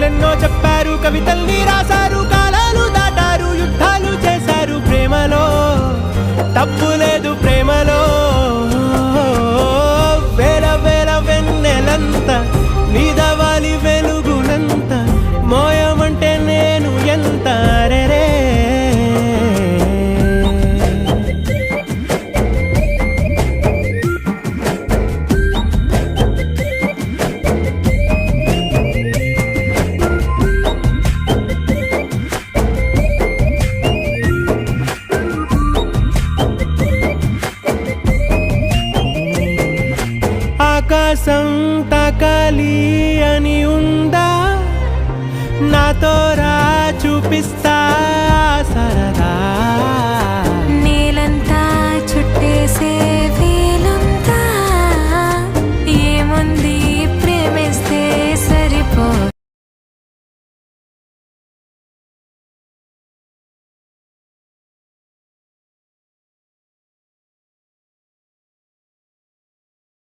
కథలెన్నో చెప్పారు, కవితల్ని రాశారు, కాలాలు దాటారు, యుద్ధాలు చేశారు. ప్రేమలో తప్పు లేదు, ప్రేమలో వేల వేల వెన్నెలంత నీదవాలి వెలుగునంత మోయమంటే నేను ఎంత రే. ఆకాశం తాకాలి అని ఉందా, నాతో రా చూపిస్తా